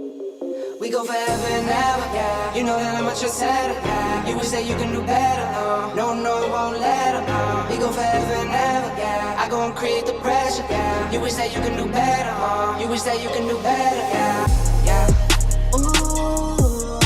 We go forever and ever, yeah. You know that I'm much better, yeah. You wish that you can do better, no, no, won't let them, We go forever and ever, yeah. I go and create the pressure, yeah. You wish that you can do better, You wish that you can do better, yeah, yeah. Ooh,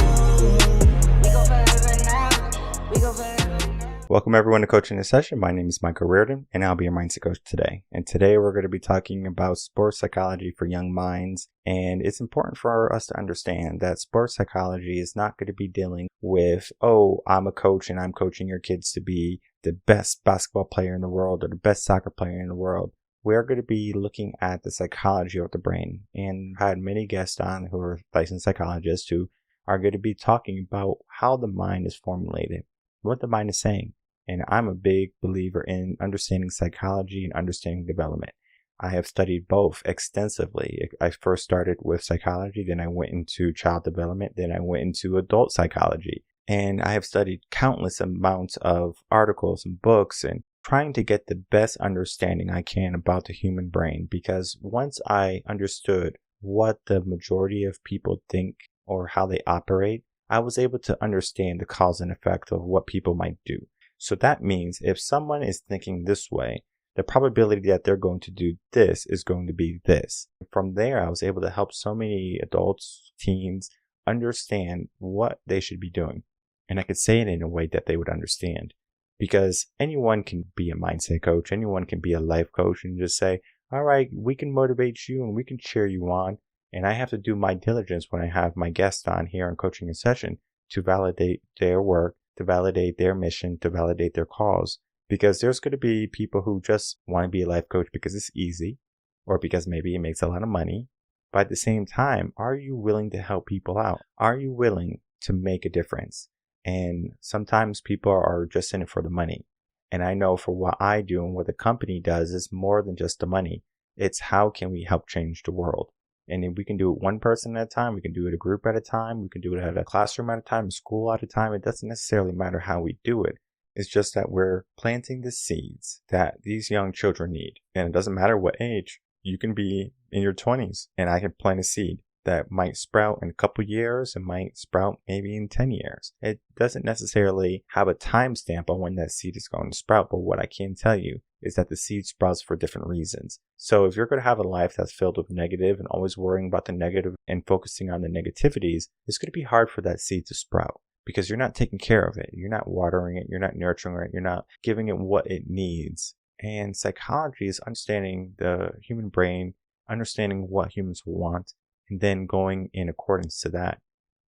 we go forever and ever. We go forever and ever. Welcome everyone to Coaching this Session. My name is Michael Rearden, and I'll be your mindset coach today. And today we're going to be talking about sports psychology for young minds. And it's important for us to understand that sports psychology is not going to be dealing with, oh, I'm a coach and I'm coaching your kids to be the best basketball player in the world or the best soccer player in the world. We're going to be looking at the psychology of the brain. And I've had many guests on who are licensed psychologists who are going to be talking about how the mind is formulated, what the mind is saying. And I'm a big believer in understanding psychology and understanding development. I have studied both extensively. I first started with psychology, then I went into child development, then I went into adult psychology. And I have studied countless amounts of articles and books and trying to get the best understanding I can about the human brain. Because once I understood what the majority of people think or how they operate, I was able to understand the cause and effect of what people might do. So that means if someone is thinking this way, the probability that they're going to do this is going to be this. From there, I was able to help so many adults, teens, understand what they should be doing. And I could say it in a way that they would understand. Because anyone can be a mindset coach, anyone can be a life coach and just say, all right, we can motivate you and we can cheer you on. And I have to do my diligence when I have my guests on here on Coaching a Session to validate their work, to validate their mission, to validate their cause. Because there's going to be people who just want to be a life coach because it's easy or because maybe it makes a lot of money. But at the same time, are you willing to help people out? Are you willing to make a difference? And sometimes people are just in it for the money. And I know for what I do and what the company does is more than just the money. It's how can we help change the world? And if we can do it one person at a time, we can do it a group at a time, we can do it at a classroom at a time, school at a time. It doesn't necessarily matter how we do it. It's just that we're planting the seeds that these young children need. And it doesn't matter what age. You can be in your 20s and I can plant a seed that might sprout in a couple years and might sprout maybe in 10 years. It doesn't necessarily have a time stamp on when that seed is going to sprout, but what I can tell you is that the seed sprouts for different reasons. So if you're going to have a life that's filled with negative and always worrying about the negative and focusing on the negativities, it's going to be hard for that seed to sprout because you're not taking care of it. You're not watering it. You're not nurturing it. You're not giving it what it needs. And psychology is understanding the human brain, understanding what humans want, and then going in accordance to that.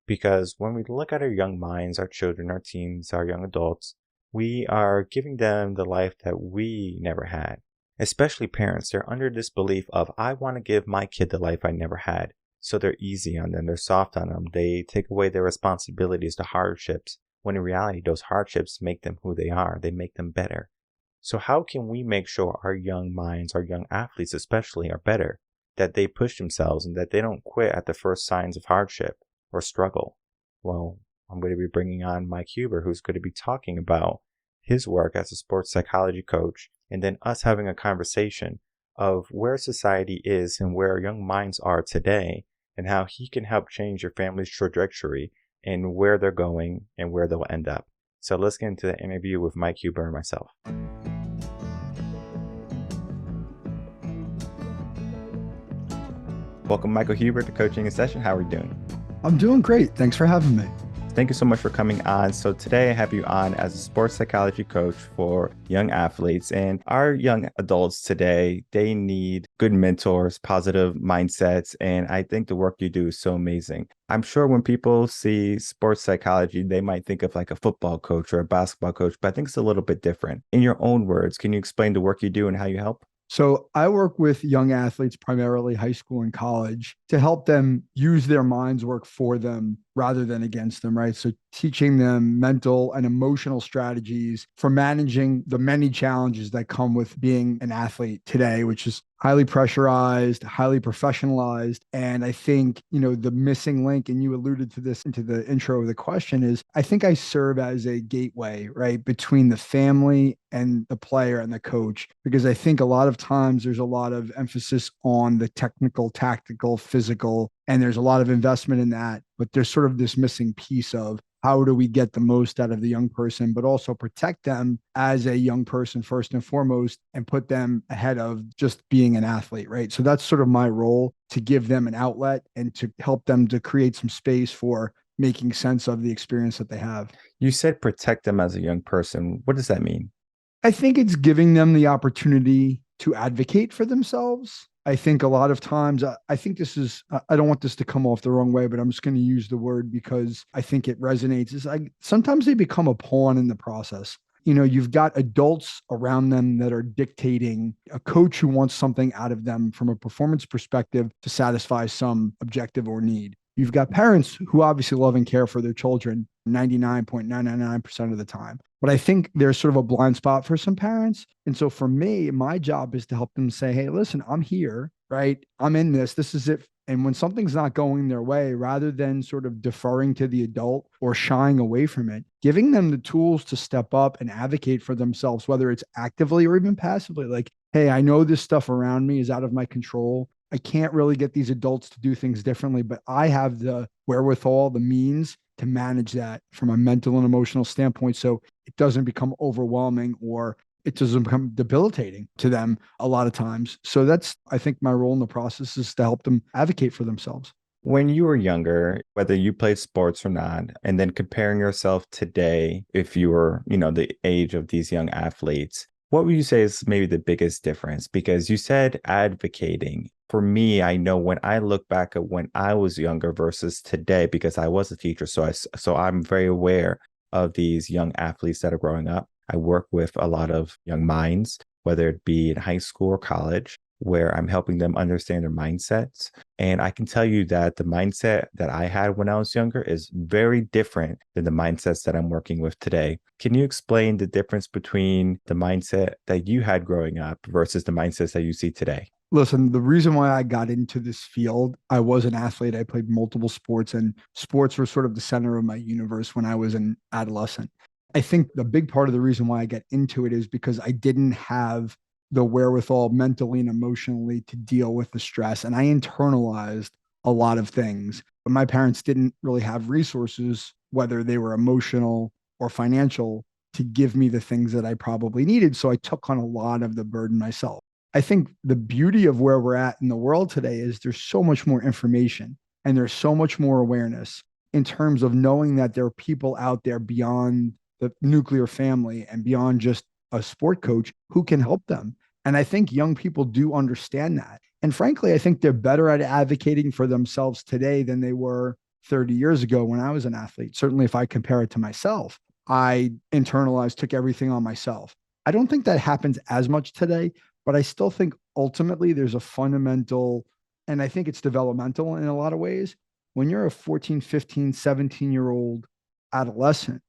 Because when we look at our young minds, our children, our teens, our young adults, we are giving them the life that we never had. Especially parents, they're under this belief of, I want to give my kid the life I never had. So they're easy on them, they're soft on them, they take away their responsibilities, the hardships, when in reality, those hardships make them who they are, they make them better. So how can we make sure our young minds, our young athletes especially, are better? That they push themselves and that they don't quit at the first signs of hardship or struggle? Well, I'm going to be bringing on Mike Huber, who's going to be talking about his work as a sports psychology coach, and then us having a conversation of where society is and where young minds are today and how he can help change your family's trajectory and where they're going and where they'll end up. So let's get into the interview with Mike Huber and myself. Welcome, Michael Huber, to Coaching a Session. How are you doing? I'm doing great. Thanks for having me. Thank you so much for coming on. So today I have you on as a sports psychology coach for young athletes. And our young adults today, they need good mentors, positive mindsets. And I think the work you do is so amazing. I'm sure when people see sports psychology, they might think of like a football coach or a basketball coach, but I think it's a little bit different. In your own words, can you explain the work you do and how you help? So I work with young athletes, primarily high school and college, to help them use their minds work for them rather than against them, right? So teaching them mental and emotional strategies for managing the many challenges that come with being an athlete today, which is highly pressurized, highly professionalized. And I think, the missing link, and you alluded to this into the intro of the question, is I think I serve as a gateway, right, between the family and the player and the coach, because I think a lot of times there's a lot of emphasis on the technical, tactical, physical And there's a lot of investment in that, but there's sort of this missing piece of how do we get the most out of the young person, but also protect them as a young person first and foremost, and put them ahead of just being an athlete, right? So that's sort of my role, to give them an outlet and to help them to create some space for making sense of the experience that they have. You said protect them as a young person. What does that mean? I think it's giving them the opportunity to advocate for themselves. I think a lot of times, I think this is, I don't want this to come off the wrong way, but I'm just going to use the word because I think it resonates. Is like sometimes they become a pawn in the process. You know, you've got adults around them that are dictating, a coach who wants something out of them from a performance perspective to satisfy some objective or need. You've got parents who obviously love and care for their children 99.999% of the time. But I think there's sort of a blind spot for some parents. And so for me, my job is to help them say, hey, listen, I'm here, right? I'm in this. This is it. And when something's not going their way, rather than sort of deferring to the adult or shying away from it, giving them the tools to step up and advocate for themselves, whether it's actively or even passively, like, hey, I know this stuff around me is out of my control. I can't really get these adults to do things differently, but I have the wherewithal, the means to manage that from a mental and emotional standpoint. So it doesn't become overwhelming or it doesn't become debilitating to them a lot of times. So that's, I think my role in the process is to help them advocate for themselves. When you were younger, whether you played sports or not, and then comparing yourself today, if you were, the age of these young athletes, what would you say is maybe the biggest difference? Because you said advocating. For me, I know when I look back at when I was younger versus today, because I was a teacher, so I'm very aware of these young athletes that are growing up. I work with a lot of young minds, whether it be in high school or college, where I'm helping them understand their mindsets. And I can tell you that the mindset that I had when I was younger is very different than the mindsets that I'm working with today. Can you explain the difference between the mindset that you had growing up versus the mindsets that you see today? Listen, the reason why I got into this field, I was an athlete. I played multiple sports, and sports were sort of the center of my universe when I was an adolescent. I think the big part of the reason why I got into it is because I didn't have the wherewithal mentally and emotionally to deal with the stress. And I internalized a lot of things. But my parents didn't really have resources, whether they were emotional or financial, to give me the things that I probably needed. So I took on a lot of the burden myself. I think the beauty of where we're at in the world today is there's so much more information and there's so much more awareness in terms of knowing that there are people out there beyond the nuclear family and beyond just a sport coach who can help them. And I think young people do understand that. And frankly, I think they're better at advocating for themselves today than they were 30 years ago when I was an athlete. Certainly, if I compare it to myself, I internalized, took everything on myself. I don't think that happens as much today, but I still think ultimately there's a fundamental, and I think it's developmental in a lot of ways. When you're a 14, 15, 17-year-old adolescent,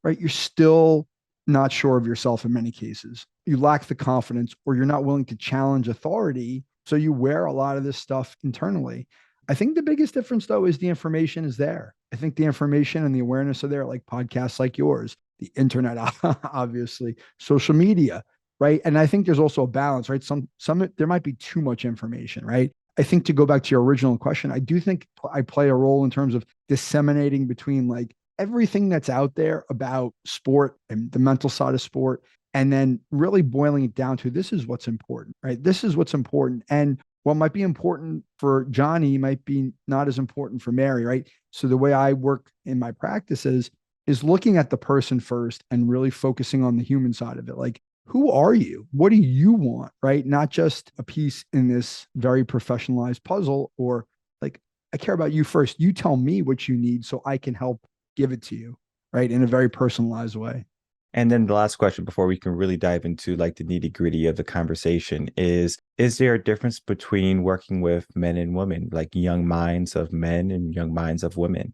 right, you're still not sure of yourself in many cases. You lack the confidence or you're not willing to challenge authority. So you wear a lot of this stuff internally. I think the biggest difference, though, is the information is there. I think the information and the awareness are there, like podcasts like yours, the internet, obviously, social media, right? And I think there's also a balance, right? Some there might be too much information, right? I think to go back to your original question, I do think I play a role in terms of disseminating between like everything that's out there about sport and the mental side of sport, and then really boiling it down to this is what's important, right? This is what's important. And what might be important for Johnny might be not as important for Mary, right? So the way I work in my practices is looking at the person first and really focusing on the human side of it. Like, who are you? What do you want, right? Not just a piece in this very professionalized puzzle, or like, I care about you first. You tell me what you need so I can help give it to you, right? In a very personalized way. And then the last question before we can really dive into like the nitty gritty of the conversation is there a difference between working with men and women, like young minds of men and young minds of women?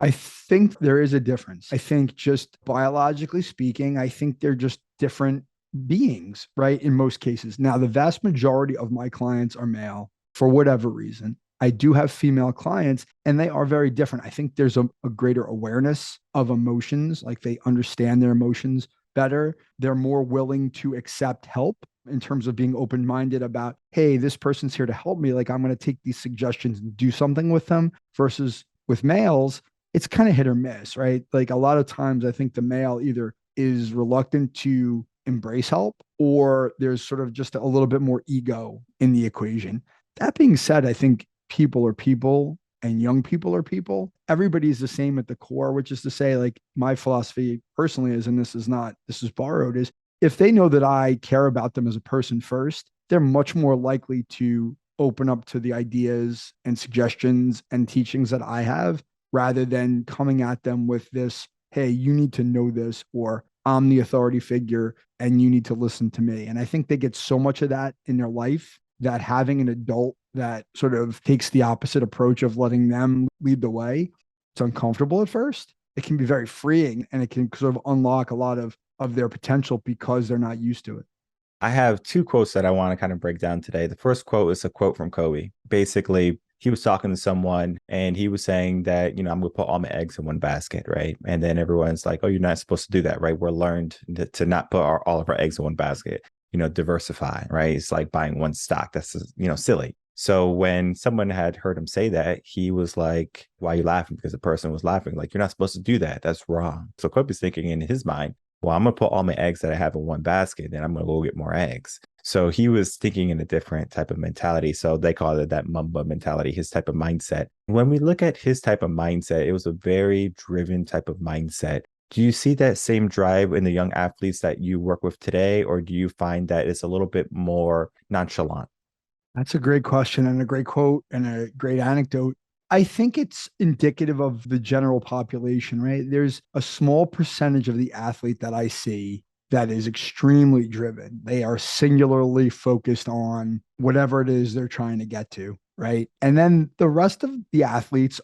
I think there is a difference. I think just biologically speaking, I think they're just different beings, right? In most cases. Now, the vast majority of my clients are male for whatever reason. I do have female clients and they are very different. I think there's a greater awareness of emotions, like they understand their emotions better. They're more willing to accept help in terms of being open-minded about, hey, this person's here to help me. Like I'm going to take these suggestions and do something with them versus with males, it's kind of hit or miss, right? Like a lot of times I think the male either is reluctant to embrace help or there's sort of just a little bit more ego in the equation. That being said, I think people are people and young people are people. Everybody's the same at the core, which is to say, like my philosophy personally is, and this is borrowed, is if they know that I care about them as a person first, they're much more likely to open up to the ideas and suggestions and teachings that I have rather than coming at them with this, hey, you need to know this, or I'm the authority figure and you need to listen to me. And I think they get so much of that in their life that having an adult that sort of takes the opposite approach of letting them lead the way, it's uncomfortable at first. It can be very freeing and it can sort of unlock a lot of their potential because they're not used to it. I have two quotes that I want to kind of break down today. The first quote is a quote from Kobe. Basically, he was talking to someone and he was saying that, I'm going to put all my eggs in one basket, right? And then everyone's like, oh, you're not supposed to do that, right? We're learned to not put all of our eggs in one basket, diversify, right? It's like buying one stock. That's, silly. So when someone had heard him say that, he was like, why are you laughing? Because the person was laughing, like, you're not supposed to do that. That's wrong. So Kobe's thinking in his mind, well, I'm going to put all my eggs that I have in one basket, then I'm going to go get more eggs. So he was thinking in a different type of mentality. So they call it that Mamba mentality, his type of mindset. When we look at his type of mindset, it was a very driven type of mindset. Do you see that same drive in the young athletes that you work with today, or do you find that it's a little bit more nonchalant? That's a great question and a great quote and a great anecdote. I think it's indicative of the general population, right? There's a small percentage of the athlete that I see that is extremely driven. They are singularly focused on whatever it is they're trying to get to, right? And then the rest of the athletes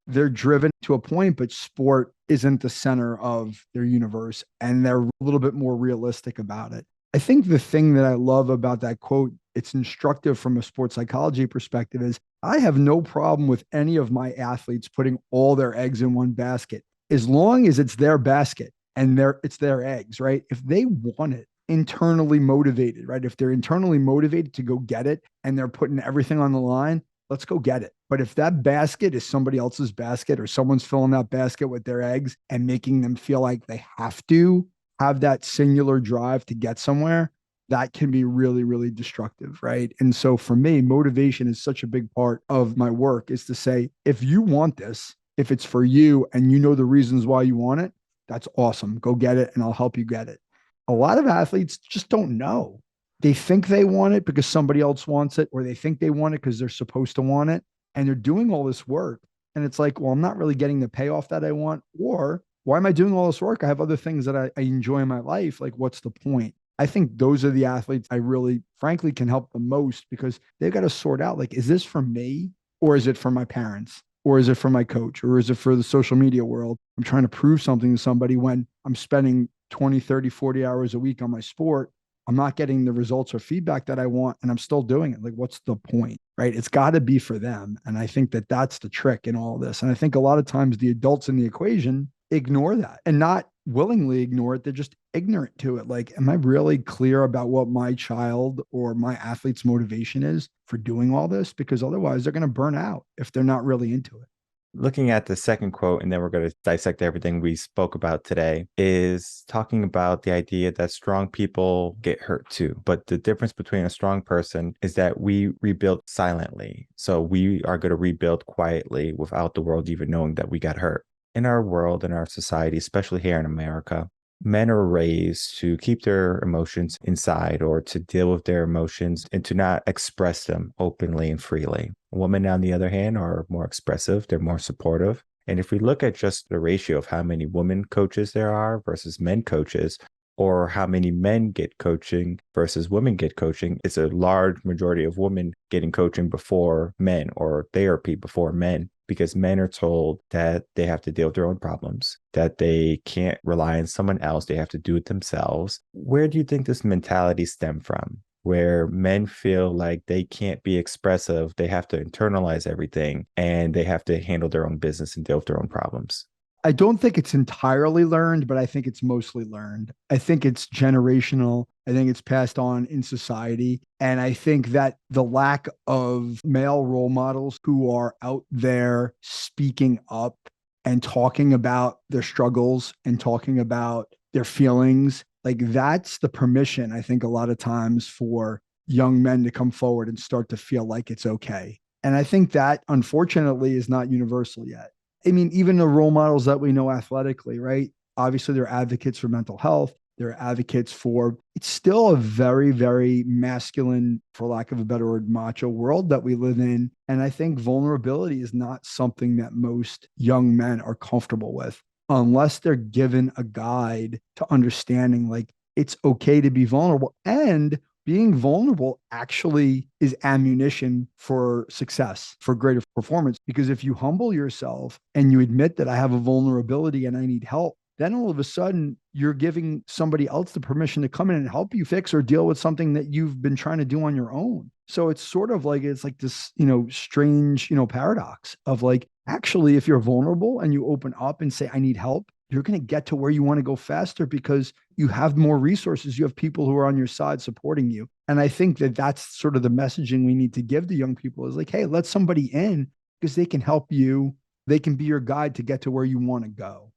they're driven to a point, but sport isn't the center of their universe. And they're a little bit more realistic about it. I think the thing that I love about that quote, it's instructive from a sports psychology perspective, is I have no problem with any of my athletes putting all their eggs in one basket, as long as it's their basket and it's their eggs, right? If they want it, internally motivated, right? If they're internally motivated to go get it and they're putting everything on the line, let's go get it. But if that basket is somebody else's basket or someone's filling that basket with their eggs and making them feel like they have to have that singular drive to get somewhere, that can be really, really destructive, right? And so for me, motivation is such a big part of my work, is to say, if you want this, if it's for you and you know the reasons why you want it, that's awesome. Go get it and I'll help you get it. A lot of athletes just don't know. They think they want it because somebody else wants it, or they think they want it because they're supposed to want it. And they're doing all this work. And it's like, well, I'm not really getting the payoff that I want. Or why am I doing all this work? I have other things that I enjoy in my life. Like, what's the point? I think those are the athletes I really, frankly, can help the most, because they've got to sort out, like, is this for me, or is it for my parents, or is it for my coach, or is it for the social media world? I'm trying to prove something to somebody when I'm spending 20, 30, 40 hours a week on my sport. I'm not getting the results or feedback that I want, and I'm still doing it. Like, what's the point, right? It's got to be for them. And I think that that's the trick in all this. And I think a lot of times the adults in the equation ignore that, and not willingly ignore it. They're just ignorant to it. Like, am I really clear about what my child or my athlete's motivation is for doing all this? Because otherwise they're going to burn out if they're not really into it. Looking at the second quote, and then we're going to dissect everything we spoke about today, is talking about the idea that strong people get hurt too. But the difference between a strong person is that we rebuild silently. So we are going to rebuild quietly without the world even knowing that we got hurt. In our world, in our society, especially here in America, men are raised to keep their emotions inside, or to deal with their emotions and to not express them openly and freely. Women, on the other hand, are more expressive. They're more supportive. And if we look at just the ratio of how many women coaches there are versus men coaches, or how many men get coaching versus women get coaching, it's a large majority of women getting coaching before men, or therapy before men, because men are told that they have to deal with their own problems, that they can't rely on someone else. They have to do it themselves. Where do you think this mentality stemmed from, where men feel like they can't be expressive, they have to internalize everything, and they have to handle their own business and deal with their own problems? I don't think it's entirely learned, but I think it's mostly learned. I think it's generational. I think it's passed on in society. And I think that the lack of male role models who are out there speaking up and talking about their struggles and talking about their feelings, like that's the permission, I think, a lot of times for young men to come forward and start to feel like it's okay. And I think that unfortunately is not universal yet. I mean, even the role models that we know athletically, right? Obviously, they're advocates for mental health. They're advocates for, it's still a very, very masculine, for lack of a better word, macho world that we live in. And I think vulnerability is not something that most young men are comfortable with unless they're given a guide to understanding like it's okay to be vulnerable. And being vulnerable actually is ammunition for success, for greater performance. Because if you humble yourself and you admit that I have a vulnerability and I need help, then all of a sudden you're giving somebody else the permission to come in and help you fix or deal with something that you've been trying to do on your own. So it's sort of like, it's like this, strange, paradox of like, actually, if you're vulnerable and you open up and say, I need help, you're going to get to where you want to go faster because you have more resources. You have people who are on your side supporting you. And I think that that's sort of the messaging we need to give to young people is like, hey, let somebody in because they can help you. They can be your guide to get to where you want to go.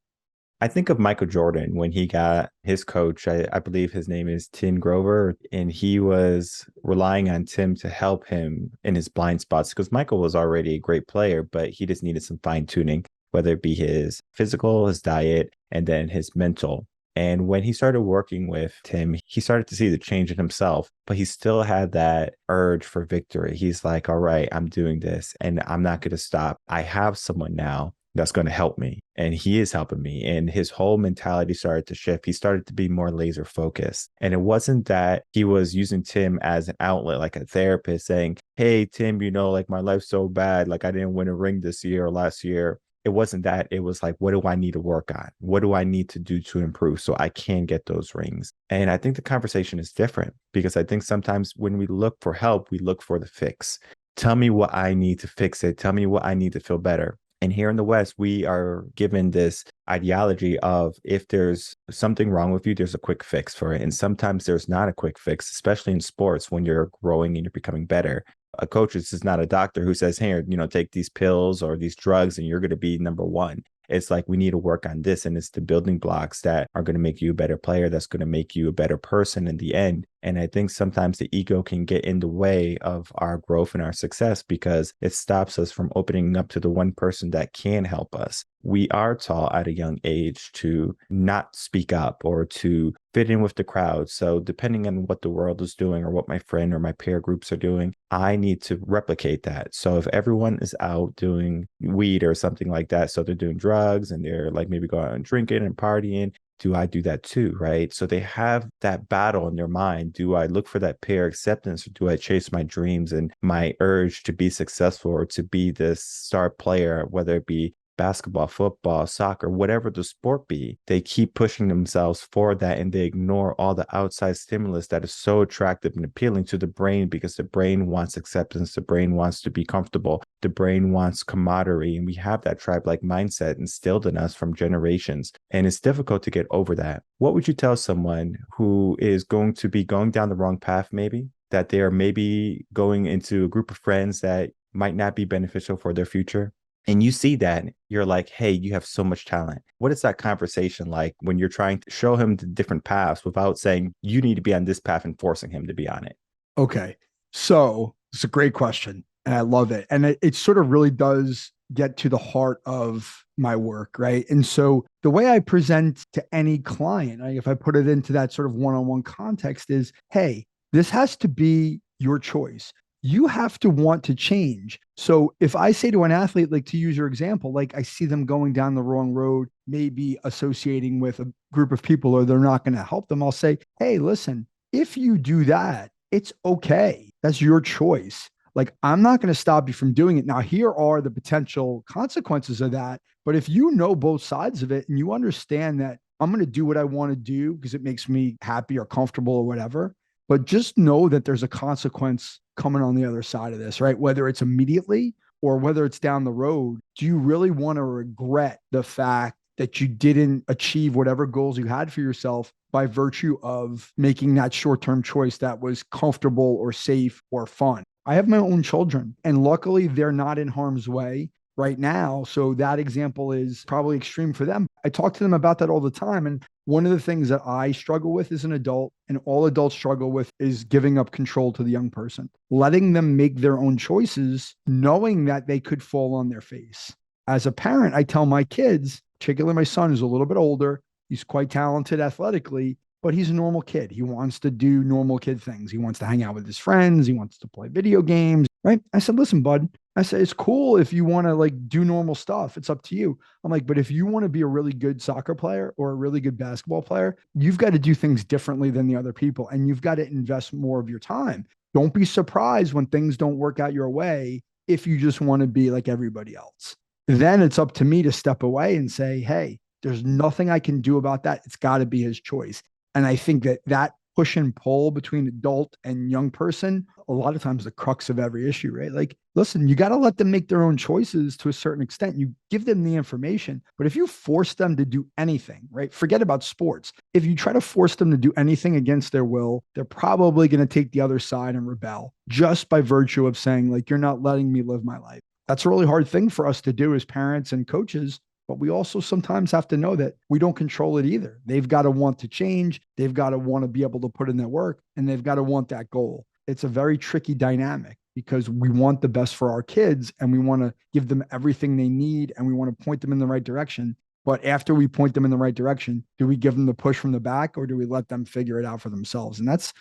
I think of Michael Jordan when he got his coach. I believe his name is Tim Grover, and he was relying on Tim to help him in his blind spots because Michael was already a great player, but he just needed some fine tuning, whether it be his physical, his diet, and then his mental. And when he started working with Tim, he started to see the change in himself, but he still had that urge for victory. He's like, all right, I'm doing this and I'm not going to stop. I have someone now that's going to help me. And he is helping me. And his whole mentality started to shift. He started to be more laser focused. And it wasn't that he was using Tim as an outlet, like a therapist saying, hey, Tim, like my life's so bad. Like I didn't win a ring this year or last year. It wasn't that. It was like, what do I need to work on? What do I need to do to improve so I can get those rings? And I think the conversation is different because I think sometimes when we look for help, we look for the fix. Tell me what I need to fix it. Tell me what I need to feel better. And here in the West, we are given this ideology of if there's something wrong with you, there's a quick fix for it. And sometimes there's not a quick fix, especially in sports when you're growing and you're becoming better. A coach is not a doctor who says, hey, take these pills or these drugs and you're going to be number one. It's like we need to work on this. And it's the building blocks that are going to make you a better player. That's going to make you a better person in the end. And I think sometimes the ego can get in the way of our growth and our success because it stops us from opening up to the one person that can help us. We are taught at a young age to not speak up or to fit in with the crowd. So depending on what the world is doing or what my friend or my peer groups are doing, I need to replicate that. So if everyone is out doing weed or something like that, so they're doing drugs and they're like maybe going out and drinking and partying, do I do that too, right? So they have that battle in their mind. Do I look for that peer acceptance or do I chase my dreams and my urge to be successful or to be this star player, whether it be basketball, football, soccer, whatever the sport be? They keep pushing themselves for that and they ignore all the outside stimulus that is so attractive and appealing to the brain because the brain wants acceptance, the brain wants to be comfortable, the brain wants camaraderie, and we have that tribe-like mindset instilled in us from generations, and it's difficult to get over that. What would you tell someone who is going to be going down the wrong path, maybe that they're maybe going into a group of friends that might not be beneficial for their future? And you see that, you're like, hey, you have so much talent. What is that conversation like when you're trying to show him the different paths without saying you need to be on this path and forcing him to be on it? Okay. So it's a great question. And I love it. And it sort of really does get to the heart of my work, right? And so the way I present to any client, like if I put it into that sort of one-on-one context is, hey, this has to be your choice. You have to want to change. So if I say to an athlete, like to use your example, like I see them going down the wrong road, maybe associating with a group of people or they're not going to help them, I'll say, hey, listen, if you do that, it's okay. That's your choice. Like, I'm not going to stop you from doing it. Now, here are the potential consequences of that. But if you know both sides of it and you understand that I'm going to do what I want to do because it makes me happy or comfortable or whatever, but just know that there's a consequence coming on the other side of this, right? Whether it's immediately or whether it's down the road, do you really want to regret the fact that you didn't achieve whatever goals you had for yourself by virtue of making that short-term choice that was comfortable or safe or fun. I have my own children, and luckily they're not in harm's way right now. So that example is probably extreme for them. I talk to them about that all the time. And one of the things that I struggle with as an adult, and all adults struggle with, is giving up control to the young person, letting them make their own choices, knowing that they could fall on their face. As a parent, I tell my kids, particularly my son who's a little bit older, he's quite talented athletically, but he's a normal kid. He wants to do normal kid things. He wants to hang out with his friends. He wants to play video games, right? I said, listen, bud, I said, it's cool if you want to like do normal stuff. It's up to you. I'm like, but if you want to be a really good soccer player or a really good basketball player, you've got to do things differently than the other people. And you've got to invest more of your time. Don't be surprised when things don't work out your way if you just want to be like everybody else. Then it's up to me to step away and say, hey, there's nothing I can do about that. It's got to be his choice. And I think that push and pull between adult and young person, a lot of times the crux of every issue, right? Like, listen, you got to let them make their own choices to a certain extent. You give them the information, but if you force them to do anything, right? Forget about sports. If you try to force them to do anything against their will, they're probably going to take the other side and rebel just by virtue of saying, like, you're not letting me live my life. That's a really hard thing for us to do as parents and coaches. But we also sometimes have to know that we don't control it either. They've got to want to change. They've got to want to be able to put in their work, and they've got to want that goal. It's a very tricky dynamic because we want the best for our kids and we want to give them everything they need and we want to point them in the right direction. But after we point them in the right direction, do we give them the push from the back or do we let them figure it out for themselves? And that's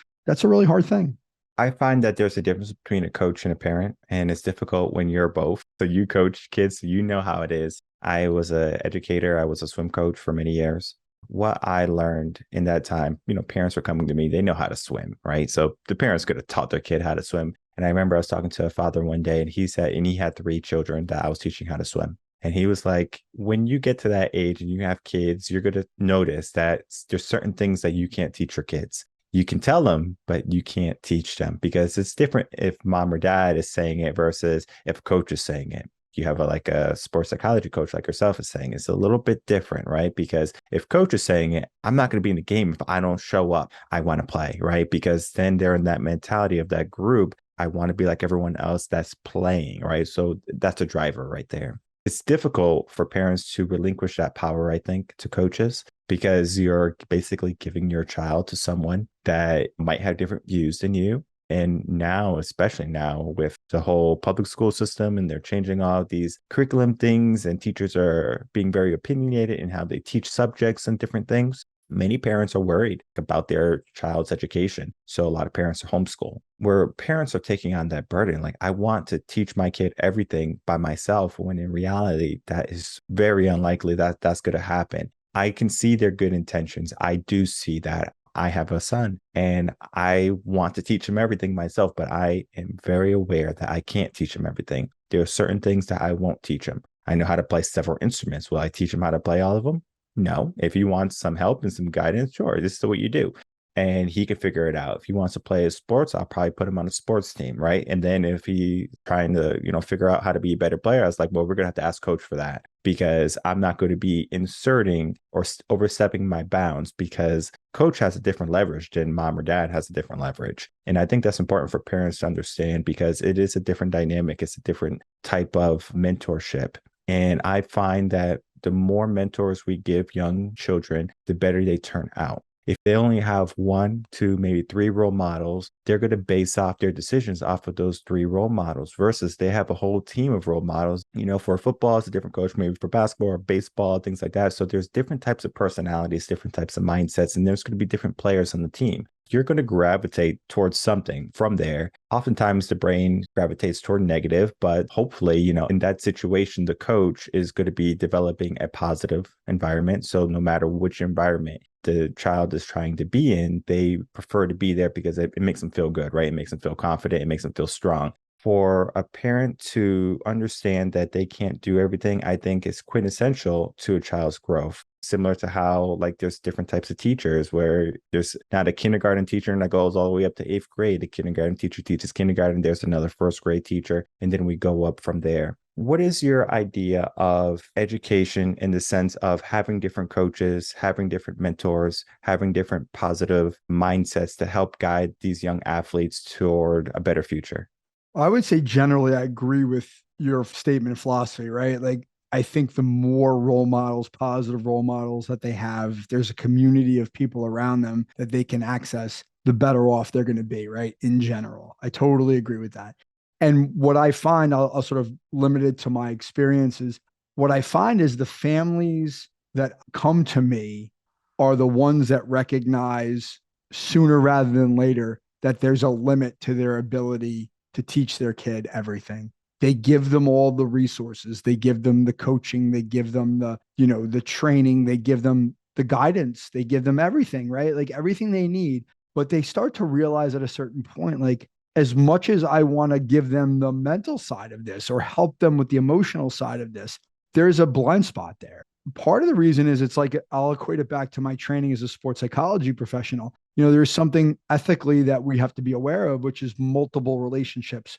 a really hard thing. I find that there's a difference between a coach and a parent, and it's difficult when you're both. So you coach kids, so you know how it is. I was an educator. I was a swim coach for many years. What I learned in that time, parents were coming to me. They know how to swim, right? So the parents could have taught their kid how to swim. And I remember I was talking to a father one day, and he had 3 children that I was teaching how to swim. And he was like, when you get to that age and you have kids, you're going to notice that there's certain things that you can't teach your kids. You can tell them, but you can't teach them because it's different if mom or dad is saying it versus if a coach is saying it. You have a sports psychology coach like yourself is saying it's a little bit different, right? Because if coach is saying it, I'm not going to be in the game if I don't show up. I want to play, right? Because then they're in that mentality of that group. I want to be like everyone else that's playing, right? So that's a driver right there. It's difficult for parents to relinquish that power, I think, to coaches because you're basically giving your child to someone that might have different views than you. And now, especially now with the whole public school system and they're changing all of these curriculum things and teachers are being very opinionated in how they teach subjects and different things. Many parents are worried about their child's education. So a lot of parents are homeschool, where parents are taking on that burden. Like, I want to teach my kid everything by myself, when in reality, that is very unlikely that that's going to happen. I can see their good intentions. I do see that. I have a son and I want to teach him everything myself, but I am very aware that I can't teach him everything. There are certain things that I won't teach him. I know how to play several instruments. Will I teach him how to play all of them? No. If he wants some help and some guidance, sure, this is what you do. And he can figure it out. If he wants to play sports, I'll probably put him on a sports team, right? And then if he's trying to, figure out how to be a better player, I was like, well, we're going to have to ask coach for that because I'm not going to be inserting or overstepping my bounds because coach has a different leverage than mom or dad has a different leverage. And I think that's important for parents to understand because it is a different dynamic. It's a different type of mentorship. And I find that the more mentors we give young children, the better they turn out. If they only have 1, 2, maybe 3 role models, they're going to base off their decisions off of those 3 role models versus they have a whole team of role models. For football, it's a different coach, maybe for basketball or baseball, things like that. So there's different types of personalities, different types of mindsets, and there's going to be different players on the team. You're going to gravitate towards something from there. Oftentimes the brain gravitates toward negative, but hopefully, in that situation, the coach is going to be developing a positive environment. So no matter which environment the child is trying to be in, they prefer to be there because it makes them feel good, right? It makes them feel confident. It makes them feel strong. For a parent to understand that they can't do everything, I think is quintessential to a child's growth. Similar to how there's different types of teachers where there's not a kindergarten teacher that goes all the way up to 8th grade. The kindergarten teacher teaches kindergarten. There's another 1st grade teacher. And then we go up from there. What is your idea of education in the sense of having different coaches, having different mentors, having different positive mindsets to help guide these young athletes toward a better future? I would say generally, I agree with your statement of philosophy, right? Like, I think the more role models, positive role models that they have, there's a community of people around them that they can access, the better off they're going to be, right? In general, I totally agree with that. And what I find, I'll sort of limit it to my experiences. What I find is the families that come to me are the ones that recognize sooner rather than later that there's a limit to their ability to teach their kid everything. They give them all the resources, they give them the coaching, they give them the training, they give them the guidance, they give them everything, right? Like everything they need. But they start to realize at a certain point, like, as much as I want to give them the mental side of this or help them with the emotional side of this, there's a blind spot there. Part of the reason is it's like, I'll equate it back to my training as a sports psychology professional. There's something ethically that we have to be aware of, which is multiple relationships.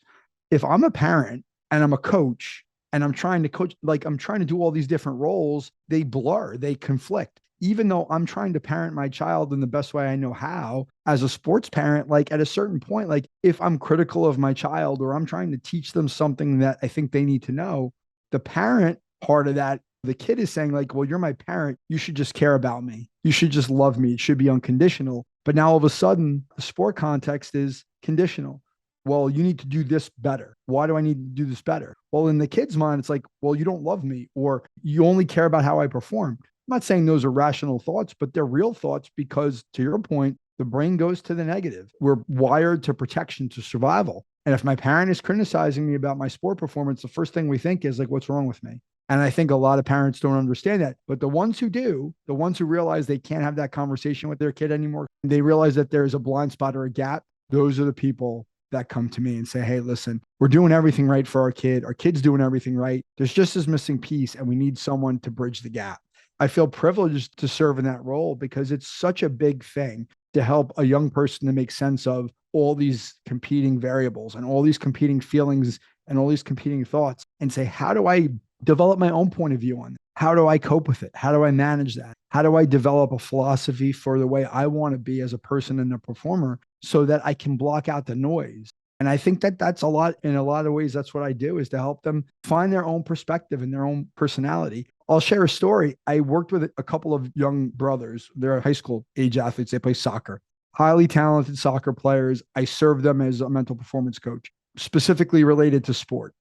If I'm a parent and I'm a coach and I'm trying to coach, like I'm trying to do all these different roles, they blur, they conflict. Even though I'm trying to parent my child in the best way I know how, as a sports parent, like at a certain point, like if I'm critical of my child or I'm trying to teach them something that I think they need to know, the parent part of that, the kid is saying like, well, you're my parent. You should just care about me. You should just love me. It should be unconditional. But now all of a sudden, the sport context is conditional. Well, you need to do this better. Why do I need to do this better? Well, in the kid's mind, it's like, well, you don't love me, or you only care about how I perform. I'm not saying those are rational thoughts, but they're real thoughts because, to your point, the brain goes to the negative. We're wired to protection, to survival. And if my parent is criticizing me about my sport performance, the first thing we think is like, what's wrong with me? And I think a lot of parents don't understand that. But the ones who do, the ones who realize they can't have that conversation with their kid anymore, they realize that there's a blind spot or a gap. Those are the people that come to me and say, hey, listen, we're doing everything right for our kid. Our kid's doing everything right. There's just this missing piece, and we need someone to bridge the gap. I feel privileged to serve in that role because it's such a big thing to help a young person to make sense of all these competing variables and all these competing feelings and all these competing thoughts, and say, how do I develop my own point of view on it? How do I cope with it? How do I manage that? How do I develop a philosophy for the way I want to be as a person and a performer so that I can block out the noise? And I think that that's a lot, in a lot of ways, that's what I do, is to help them find their own perspective and their own personality. I'll share a story. I worked with a couple of young brothers. They're high school age athletes. They play soccer, highly talented soccer players. I served them as a mental performance coach, specifically related to sport.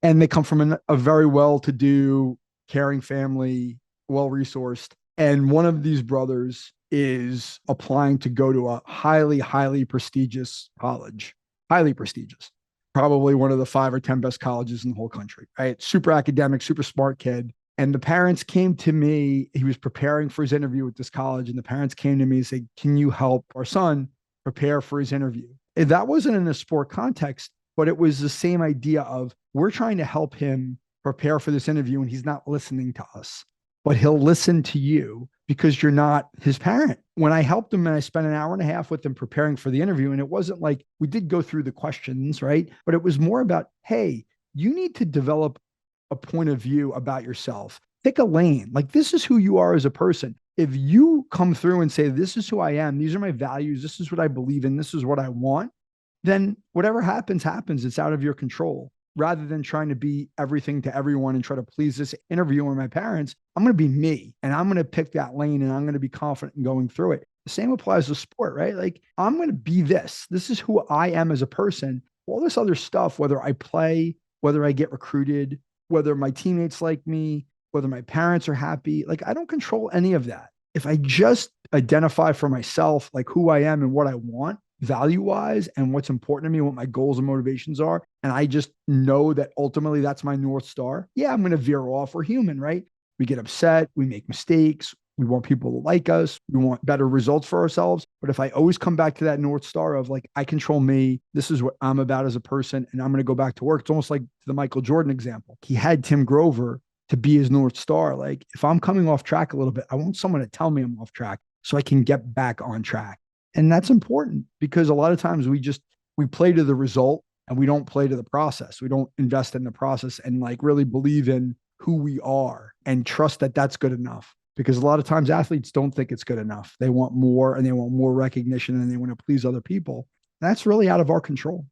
And they come from a very well-to-do, caring family, well-resourced. And one of these brothers is applying to go to a highly, highly prestigious college, highly prestigious, probably one of the 5 or 10 best colleges in the whole country, right? Super academic, super smart kid. And the parents came to me. He was preparing for his interview with this college. And the parents came to me and said, can you help our son prepare for his interview? And that wasn't in a sport context, but it was the same idea of, we're trying to help him prepare for this interview and he's not listening to us, but he'll listen to you because you're not his parent. When I helped him and I spent an hour and a half with him preparing for the interview, and it wasn't like, we did go through the questions, right? But it was more about, hey, you need to develop a point of view about yourself. Pick a lane. Like, this is who you are as a person. If you come through and say, this is who I am, these are my values, this is what I believe in, this is what I want, then whatever happens, happens. It's out of your control. Rather than trying to be everything to everyone and try to please this interviewer, my parents, I'm going to be me, and I'm going to pick that lane, and I'm going to be confident in going through it. The same applies to sport, right? Like, I'm going to be this. This is who I am as a person. All this other stuff, whether I play, whether I get recruited, whether my teammates like me, whether my parents are happy, like, I don't control any of that. If I just identify for myself, like, who I am and what I want, value-wise, and what's important to me, what my goals and motivations are, and I just know that ultimately that's my North Star, yeah, I'm going to veer off. We're human, right? We get upset. We make mistakes. We want people to like us. We want better results for ourselves. But if I always come back to that North Star of like, I control me, this is what I'm about as a person, and I'm going to go back to work. It's almost like the Michael Jordan example. He had Tim Grover to be his North Star. Like, if I'm coming off track a little bit, I want someone to tell me I'm off track so I can get back on track. And that's important because a lot of times we play to the result and we don't play to the process. We don't invest in the process and like really believe in who we are and trust that that's good enough. Because a lot of times athletes don't think it's good enough. They want more and they want more recognition and they want to please other people. That's really out of our control.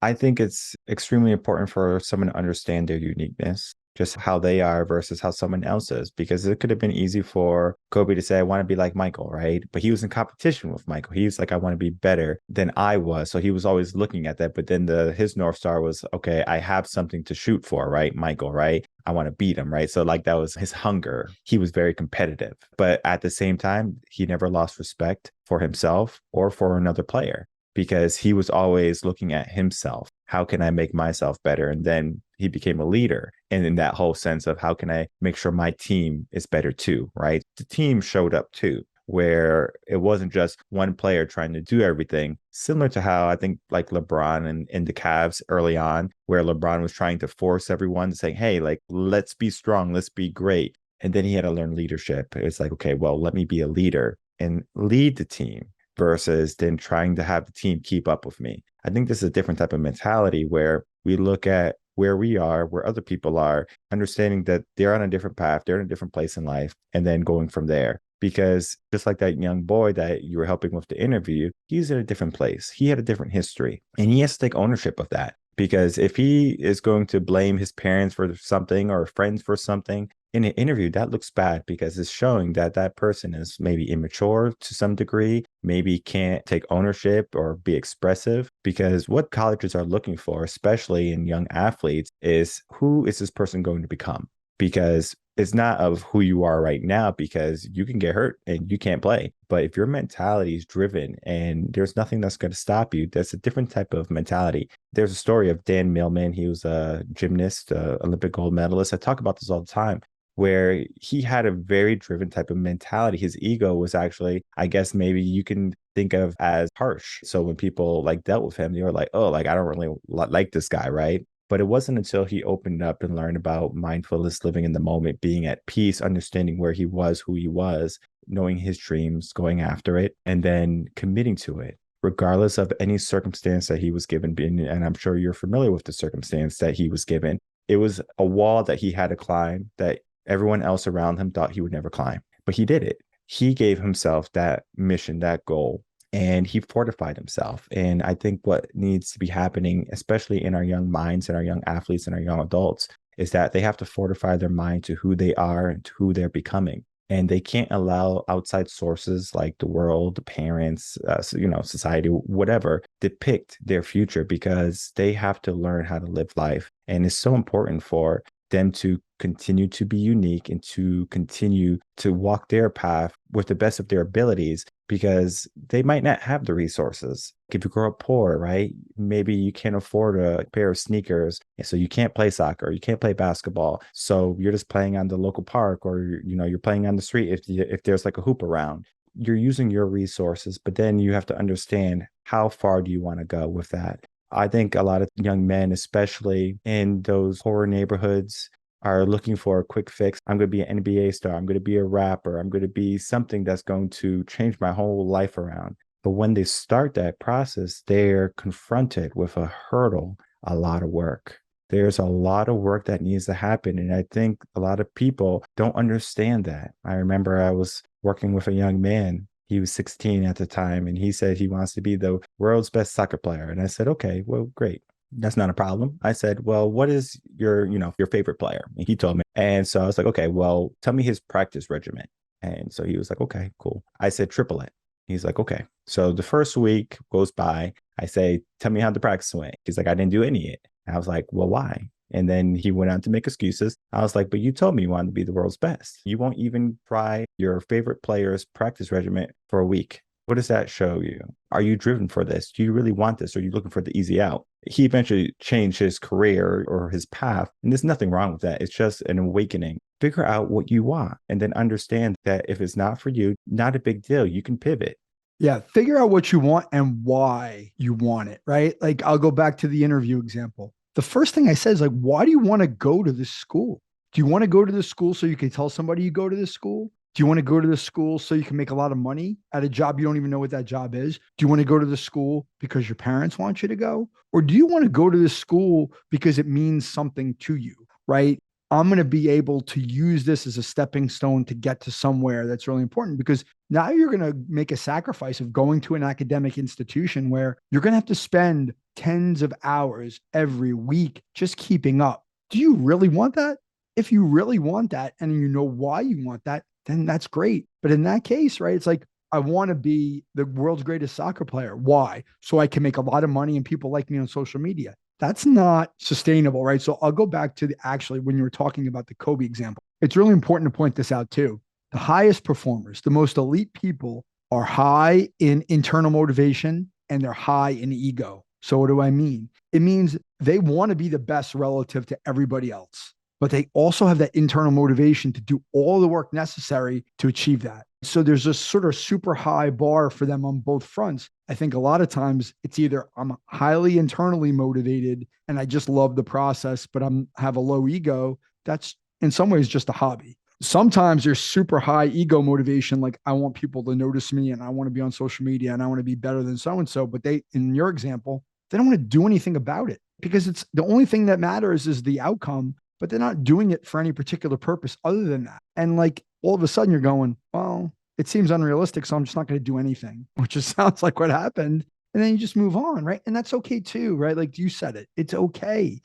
I think it's extremely important for someone to understand their uniqueness, just how they are versus how someone else is, because it could have been easy for Kobe to say, I want to be like Michael, right? But he was in competition with Michael. He was like, I want to be better than I was. So he was always looking at that. But then his North Star was, okay, I have something to shoot for, right? Michael, right? I want to beat him, right? So like that was his hunger. He was very competitive. But at the same time, he never lost respect for himself or for another player, because he was always looking at himself. How can I make myself better? And then he became a leader. And in that whole sense of how can I make sure my team is better too, right? The team showed up too, where it wasn't just one player trying to do everything, similar to how I think like LeBron and the Cavs early on, where LeBron was trying to force everyone to say, hey, like, let's be strong, let's be great. And then he had to learn leadership. It's like, okay, well, let me be a leader and lead the team versus then trying to have the team keep up with me. I think this is a different type of mentality where we look at where we are, where other people are, understanding that they're on a different path, they're in a different place in life, and then going from there. Because just like that young boy that you were helping with the interview, he's in a different place. He had a different history, and he has to take ownership of that. Because if he is going to blame his parents for something or friends for something, in an interview, that looks bad because it's showing that that person is maybe immature to some degree, maybe can't take ownership or be expressive. Because what colleges are looking for, especially in young athletes, is who is this person going to become? Because it's not of who you are right now, because you can get hurt and you can't play. But if your mentality is driven and there's nothing that's going to stop you, that's a different type of mentality. There's a story of Dan Millman. He was a gymnast, Olympic gold medalist. I talk about this all the time, where he had a very driven type of mentality. His ego was actually, I guess maybe you can think of as harsh. So when people like dealt with him, they were like, oh, like, I don't really like this guy, right? But it wasn't until he opened up and learned about mindfulness, living in the moment, being at peace, understanding where he was, who he was, knowing his dreams, going after it, and then committing to it, regardless of any circumstance that he was given. And I'm sure you're familiar with the circumstance that he was given. It was a wall that he had to climb that everyone else around him thought he would never climb, but he did it. He gave himself that mission, that goal, and he fortified himself. And I think what needs to be happening, especially in our young minds and our young athletes and our young adults, is that they have to fortify their mind to who they are and to who they're becoming. And they can't allow outside sources like the world, the parents, society, whatever, depict their future, because they have to learn how to live life. And it's so important for them to continue to be unique and to continue to walk their path with the best of their abilities, because they might not have the resources. If you grow up poor, right? Maybe you can't afford a pair of sneakers, so you can't play soccer, you can't play basketball. So you're just playing on the local park, or you're playing on the street if there's like a hoop around. You're using your resources, but then you have to understand how far do you want to go with that. I think a lot of young men, especially in those poorer neighborhoods, are looking for a quick fix. I'm going to be an NBA star. I'm going to be a rapper. I'm going to be something that's going to change my whole life around. But when they start that process, they're confronted with a hurdle, a lot of work. There's a lot of work that needs to happen. And I think a lot of people don't understand that. I remember I was working with a young man. He was 16 at the time, and he said he wants to be the world's best soccer player. And I said, okay, well, great. That's not a problem. I said, well, what is your favorite player? And he told me. And so I was like, okay, well, tell me his practice regimen. And so he was like, okay, cool. I said, triple it. He's like, okay. So the first week goes by. I say, tell me how the practice went. He's like, I didn't do any of it. And I was like, well, why? And then he went on to make excuses. I was like, but you told me you wanted to be the world's best. You won't even try your favorite player's practice regimen for a week. What does that show you? Are you driven for this? Do you really want this? Or are you looking for the easy out? He eventually changed his career or his path. And there's nothing wrong with that. It's just an awakening. Figure out what you want and then understand that if it's not for you, not a big deal. You can pivot. Yeah. Figure out what you want and why you want it, right? Like I'll go back to the interview example. The first thing I said is like, why do you want to go to this school? Do you want to go to this school so you can tell somebody you go to this school? Do you want to go to the school so you can make a lot of money at a job you don't even know what that job is? Do you want to go to the school because your parents want you to go? Or do you want to go to the school because it means something to you, right? I'm going to be able to use this as a stepping stone to get to somewhere that's really important, because now you're going to make a sacrifice of going to an academic institution where you're going to have to spend tens of hours every week just keeping up. Do you really want that? If you really want that and you know why you want that, then that's great. But in that case, right, it's like, I want to be the world's greatest soccer player. Why? So I can make a lot of money and people like me on social media. That's not sustainable, right? So I'll go back to actually, when you were talking about the Kobe example, it's really important to point this out too. The highest performers, the most elite people, are high in internal motivation and they're high in ego. So what do I mean? It means they want to be the best relative to everybody else, but they also have that internal motivation to do all the work necessary to achieve that. So there's a sort of super high bar for them on both fronts. I think a lot of times it's either I'm highly internally motivated and I just love the process, but have a low ego. That's in some ways just a hobby. Sometimes there's super high ego motivation, like I want people to notice me and I want to be on social media and I want to be better than so-and-so. But they, in your example, they don't want to do anything about it because it's the only thing that matters is the outcome, but they're not doing it for any particular purpose other than that. And like all of a sudden you're going, well, it seems unrealistic, so I'm just not going to do anything, which just sounds like what happened. And then you just move on, right? And that's okay too, right? Like you said it, it's okay.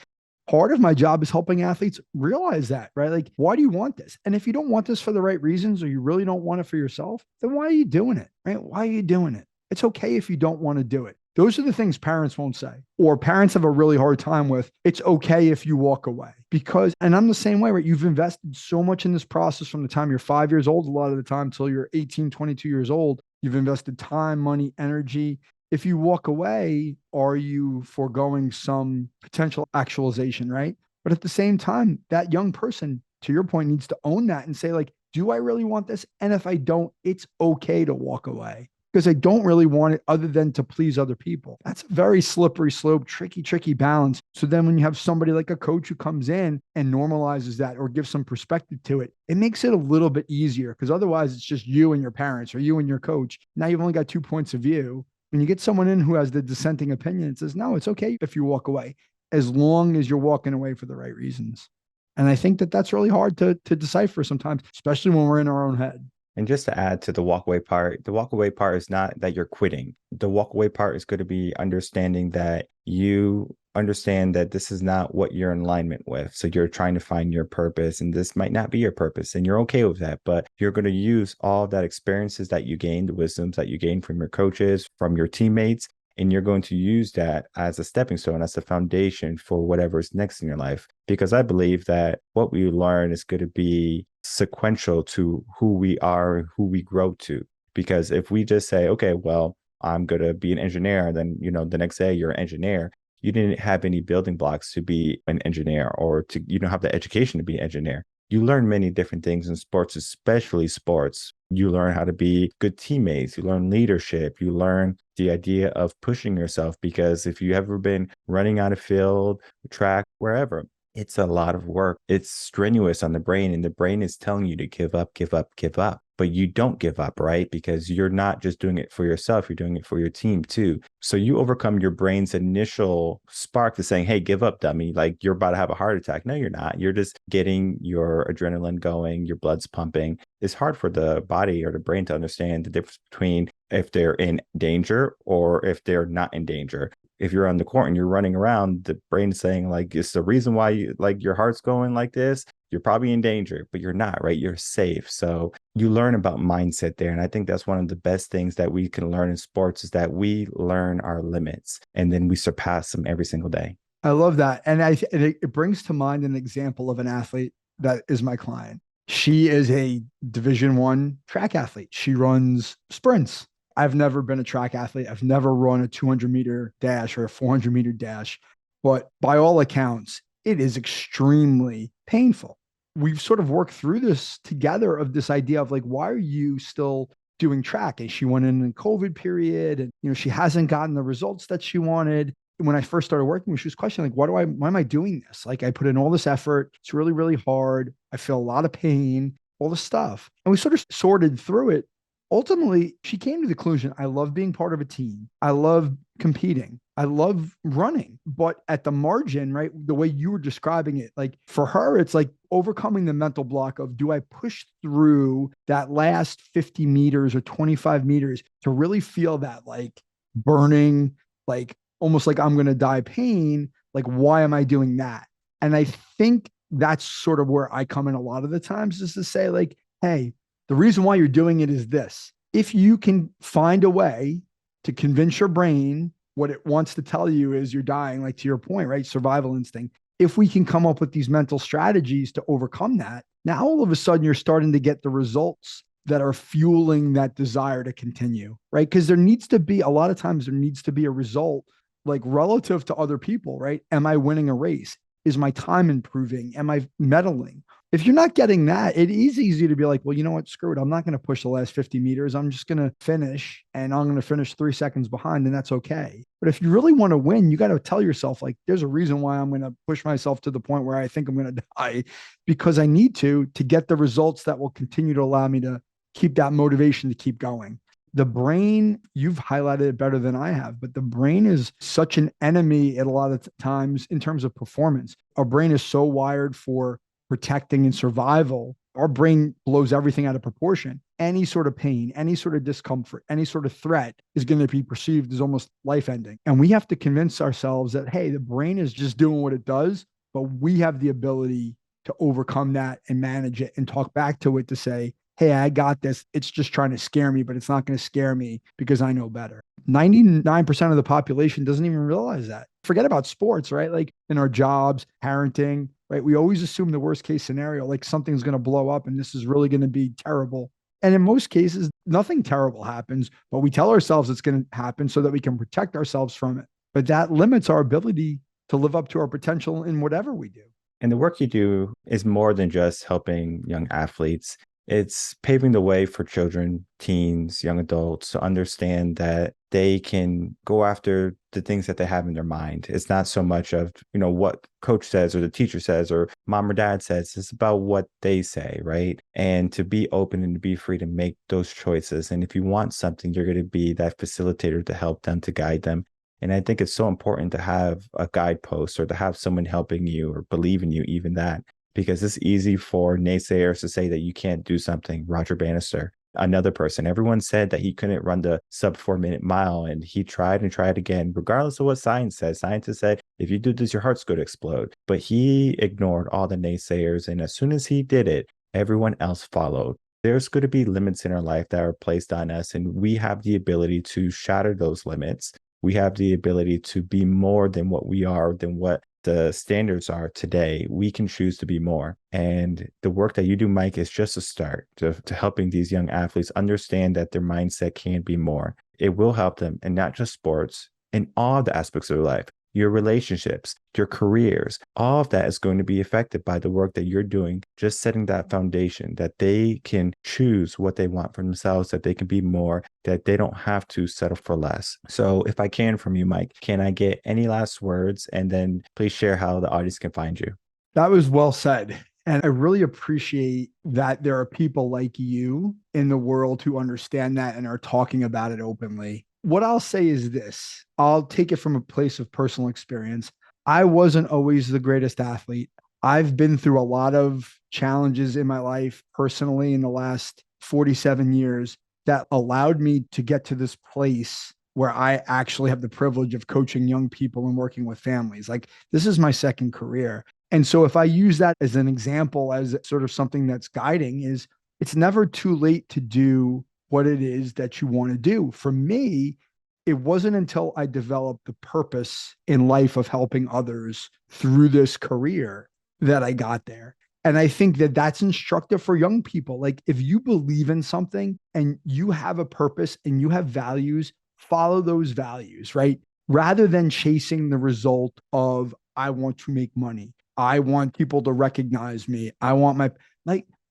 Part of my job is helping athletes realize that, right? Like, why do you want this? And if you don't want this for the right reasons, or you really don't want it for yourself, then why are you doing it, right? Why are you doing it? It's okay if you don't want to do it. Those are the things parents won't say, or parents have a really hard time with. It's okay if you walk away because, and I'm the same way, right? You've invested so much in this process from the time you're 5 years old, a lot of the time till you're 18, 22 years old. You've invested time, money, energy. If you walk away, are you foregoing some potential actualization, right? But at the same time, that young person, to your point, needs to own that and say, like, do I really want this? And if I don't, it's okay to walk away because I don't really want it other than to please other people. That's a very slippery slope, tricky balance. So then when you have somebody like a coach who comes in and normalizes that or gives some perspective to it, it makes it a little bit easier because otherwise it's just you and your parents or you and your coach. Now you've only got 2 points of view. When you get someone in who has the dissenting opinion, it says, no, it's okay if you walk away, as long as you're walking away for the right reasons. And I think that that's really hard to decipher sometimes, especially when we're in our own head. And just to add to the walkaway part is not that you're quitting. The walkaway part is going to be understanding that you understand that this is not what you're in alignment with. So you're trying to find your purpose, and this might not be your purpose, and you're okay with that. But you're going to use all that experiences that you gained, the wisdoms that you gained from your coaches, from your teammates, and you're going to use that as a stepping stone, as a foundation for whatever's next in your life. Because I believe that what we learn is going to be sequential to who we are, who we grow to. Because if we just say, okay, well, I'm going to be an engineer, then, the next day you're an engineer. You didn't have any building blocks to be an engineer, or you don't have the education to be an engineer. You learn many different things in sports, especially sports. You learn how to be good teammates. You learn leadership. You learn the idea of pushing yourself, because if you ever been running on a field, track, wherever, it's a lot of work. It's strenuous on the brain, and the brain is telling you to give up, give up, give up. But you don't give up, right? Because you're not just doing it for yourself, you're doing it for your team too. So you overcome your brain's initial spark to saying, hey, give up, dummy. Like you're about to have a heart attack. No, you're not. You're just getting your adrenaline going, your blood's pumping. It's hard for the body or the brain to understand the difference between if they're in danger or if they're not in danger. If you're on the court and you're running around, the brain is saying, like, it's the reason why your heart's going like this. You're probably in danger, but you're not, right? You're safe. So you learn about mindset there. And I think that's one of the best things that we can learn in sports, is that we learn our limits and then we surpass them every single day. I love that. And it brings to mind an example of an athlete that is my client. She is a Division I track athlete. She runs sprints. I've never been a track athlete. I've never run a 200-meter dash or a 400-meter dash. But by all accounts, it is extremely painful. We've sort of worked through this together, of this idea of like, why are you still doing track? And she went in the COVID period, and she hasn't gotten the results that she wanted. When I first started working with her, she was questioning, like, why am I doing this? Like, I put in all this effort. It's really, really hard. I feel a lot of pain. all the stuff. And we sort of sorted through it. Ultimately, she came to the conclusion, I love being part of a team. I love competing. I love running. But at the margin, right, the way you were describing it, like for her, it's like overcoming the mental block of, do I push through that last 50 meters or 25 meters to really feel that like burning, like almost like I'm going to die pain? Like, why am I doing that? And I think that's sort of where I come in a lot of the times, is to say, like, hey, the reason why you're doing it is this. If you can find a way to convince your brain what it wants to tell you is you're dying, like to your point, right? Survival instinct. If we can come up with these mental strategies to overcome that, now all of a sudden you're starting to get the results that are fueling that desire to continue, right? Because there needs to be, a lot of times there needs to be a result, like relative to other people, right? Am I winning a race? Is my time improving? Am I medaling? If you're not getting that, it is easy to be like, well, you know what? Screw it. I'm not going to push the last 50 meters. I'm just going to finish, and I'm going to finish 3 seconds behind, and that's okay. But if you really want to win, you got to tell yourself, like, there's a reason why I'm going to push myself to the point where I think I'm going to die, because I need to get the results that will continue to allow me to keep that motivation to keep going. The brain, you've highlighted it better than I have, but the brain is such an enemy at a lot of times in terms of performance. Our brain is so wired for protecting and survival. Our brain blows everything out of proportion. Any sort of pain, any sort of discomfort, any sort of threat is going to be perceived as almost life ending. And we have to convince ourselves that, hey, the brain is just doing what it does, but we have the ability to overcome that and manage it and talk back to it to say, hey, I got this. It's just trying to scare me, but it's not going to scare me because I know better. 99% of the population doesn't even realize that. Forget about sports, right? Like in our jobs, parenting, right? We always assume the worst case scenario, like something's going to blow up and this is really going to be terrible. And in most cases, nothing terrible happens, but we tell ourselves it's going to happen so that we can protect ourselves from it. But that limits our ability to live up to our potential in whatever we do. And the work you do is more than just helping young athletes. It's paving the way for children, teens, young adults to understand that they can go after the things that they have in their mind. It's not so much of, what coach says or the teacher says or mom or dad says. It's about what they say, right? And to be open and to be free to make those choices. And if you want something, you're going to be that facilitator to help them, to guide them. And I think it's so important to have a guidepost or to have someone helping you or believe in you, even that. Because it's easy for naysayers to say that you can't do something. Roger Bannister, another person, everyone said that he couldn't run the sub 4-minute mile, and he tried and tried again, regardless of what science says. Scientists said, if you do this, your heart's going to explode. But he ignored all the naysayers. And as soon as he did it, everyone else followed. There's going to be limits in our life that are placed on us, and we have the ability to shatter those limits. We have the ability to be more than what we are, than what the standards are today. We can choose to be more. And the work that you do, Mike, is just a start to helping these young athletes understand that their mindset can be more. It will help them in not just sports, in all the aspects of their life. Your relationships, your careers, all of that is going to be affected by the work that you're doing, just setting that foundation that they can choose what they want for themselves, that they can be more, that they don't have to settle for less. So if I can from you, Mike, can I get any last words? And then please share how the audience can find you. That was well said. And I really appreciate that there are people like you in the world who understand that and are talking about it openly. What I'll say is this. I'll take it from a place of personal experience. I wasn't always the greatest athlete. I've been through a lot of challenges in my life personally in the last 47 years that allowed me to get to this place where I actually have the privilege of coaching young people and working with families. Like, this is my second career. And so if I use that as an example, as sort of something that's guiding, is it's never too late to do what it is that you want to do. For me, it wasn't until I developed the purpose in life of helping others through this career that I got there. And I think that that's instructive for young people. Like, if you believe in something and you have a purpose and you have values, follow those values, right? Rather than chasing the result of, I want to make money. I want people to recognize me. I want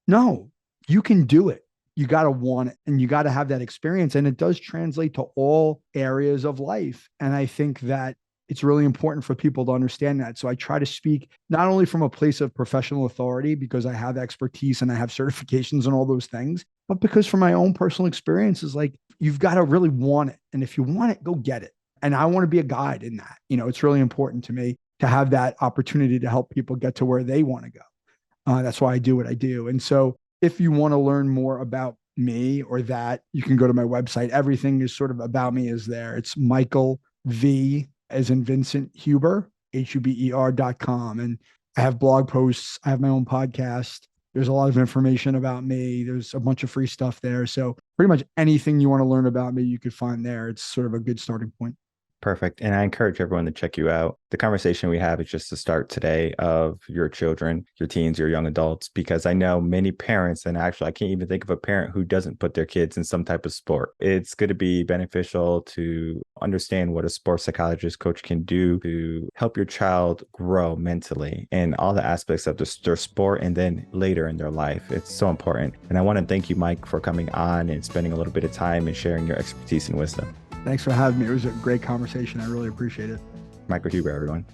no, you can do it. You got to want it and you got to have that experience. And it does translate to all areas of life. And I think that It's really important for people to understand that. So I try to speak not only from a place of professional authority because I have expertise and I have certifications and all those things, but because from my own personal experiences, like you've got to really want it. And if you want it, go get it. And I want to be a guide in that. It's really important to me to have that opportunity to help people get to where they want to go. That's why I do what I do. And so if you want to learn more about me or that, you can go to my website. Everything is sort of about me is there. It's Michael V as in Vincent Huber, HUBER.com. And I have blog posts. I have my own podcast. There's a lot of information about me. There's a bunch of free stuff there. So pretty much anything you want to learn about me, you could find there. It's sort of a good starting point. Perfect. And I encourage everyone to check you out. The conversation we have is just the start today of your children, your teens, your young adults, because I know many parents, and actually I can't even think of a parent who doesn't put their kids in some type of sport. It's going to be beneficial to understand what a sports psychologist coach can do to help your child grow mentally and all the aspects of their sport and then later in their life. It's so important. And I want to thank you, Mike, for coming on and spending a little bit of time and sharing your expertise and wisdom. Thanks for having me. It was a great conversation. I really appreciate it. Michael Huber, everyone.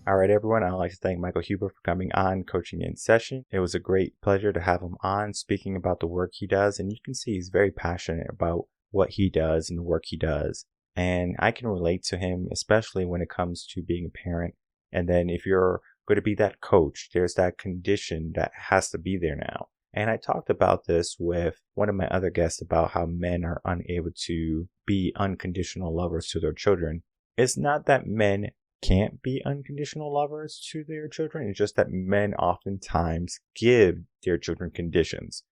All right, everyone. I'd like to thank Michael Huber for coming on Coaching in Session. It was a great pleasure to have him on speaking about the work he does. And you can see he's very passionate about what he does and the work he does. And I can relate to him, especially when it comes to being a parent. And then if you're going to be that coach, there's that condition that has to be there now. And I talked about this with one of my other guests about how men are unable to be unconditional lovers to their children. It's not that men can't be unconditional lovers to their children. It's just that men oftentimes give their children conditions.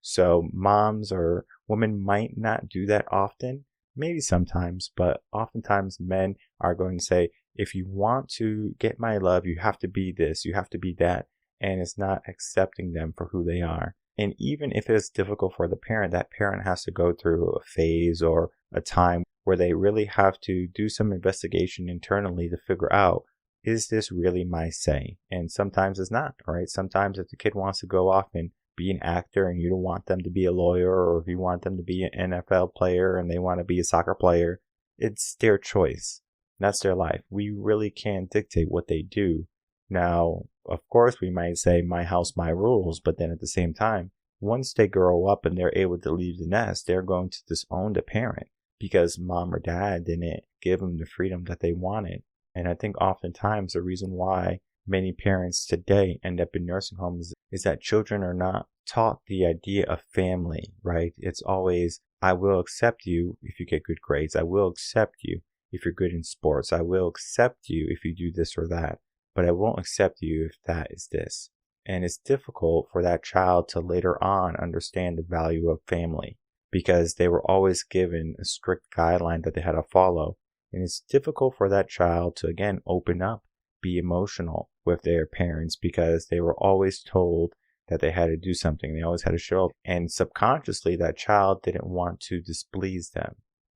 So moms or women might not do that often, maybe sometimes, but oftentimes men are going to say, if you want to get my love, you have to be this, you have to be that. And it's not accepting them for who they are. And even if it's difficult for the parent, that parent has to go through a phase or a time where they really have to do some investigation internally to figure out, is this really my say? And sometimes it's not, right? Sometimes if the kid wants to go off and be an actor and you don't want them to be a lawyer, or if you want them to be an NFL player and they want to be a soccer player, it's their choice. That's their life. We really can't dictate what they do. Now, of course, we might say my house, my rules, but then at the same time, once they grow up and they're able to leave the nest, they're going to disown the parent because mom or dad didn't give them the freedom that they wanted. And I think oftentimes the reason why many parents today end up in nursing homes is that children are not taught the idea of family, right? It's always, I will accept you if you get good grades. I will accept you if you're good in sports. I will accept you if you do this or that. But I won't accept you if that is this. And it's difficult for that child to later on understand the value of family because they were always given a strict guideline that they had to follow. And it's difficult for that child to, again, open up, be emotional with their parents because they were always told that they had to do something. They always had to show up. And subconsciously, that child didn't want to displease them.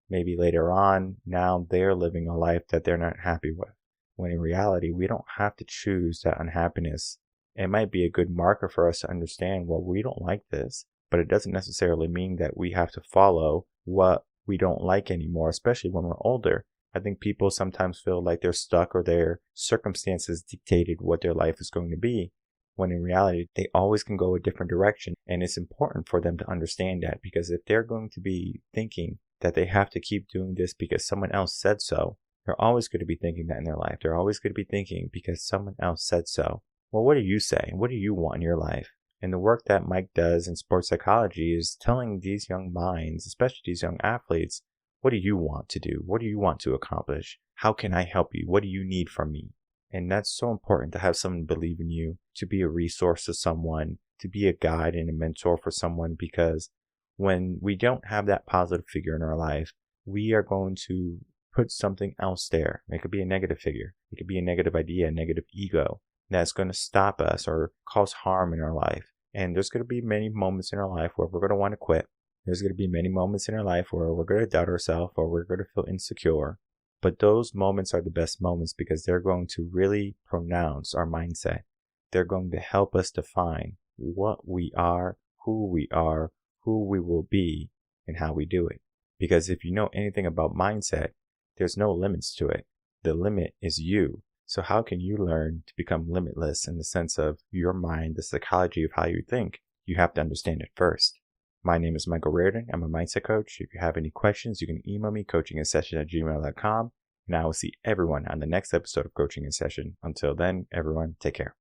Maybe later on, now they're living a life that they're not happy with. When in reality, we don't have to choose that unhappiness. It might be a good marker for us to understand, well, we don't like this, but it doesn't necessarily mean that we have to follow what we don't like anymore, especially when we're older. I think people sometimes feel like they're stuck or their circumstances dictated what their life is going to be, when in reality, they always can go a different direction. And it's important for them to understand that because if they're going to be thinking that they have to keep doing this because someone else said so, they're always going to be thinking that in their life. They're always going to be thinking because someone else said so. Well, what do you say? What do you want in your life? And the work that Mike does in sports psychology is telling these young minds, especially these young athletes, what do you want to do? What do you want to accomplish? How can I help you? What do you need from me? And that's so important to have someone believe in you, to be a resource to someone, to be a guide and a mentor for someone, because when we don't have that positive figure in our life, we are going to put something else there. It could be a negative figure. It could be a negative idea, a negative ego that's going to stop us or cause harm in our life. And there's going to be many moments in our life where we're going to want to quit. There's going to be many moments in our life where we're going to doubt ourselves or we're going to feel insecure. But those moments are the best moments because they're going to really pronounce our mindset. They're going to help us define what we are, who we will be, and how we do it. Because if you know anything about mindset, There's no limits to it. The limit is you. So how can you learn to become limitless in the sense of your mind, the psychology of how you think? You have to understand it first. My name is Michael Rearden. I'm a mindset coach. If you have any questions, you can email me, coachinginsession@gmail.com. And I will see everyone on the next episode of Coaching in Session. Until then, everyone, take care.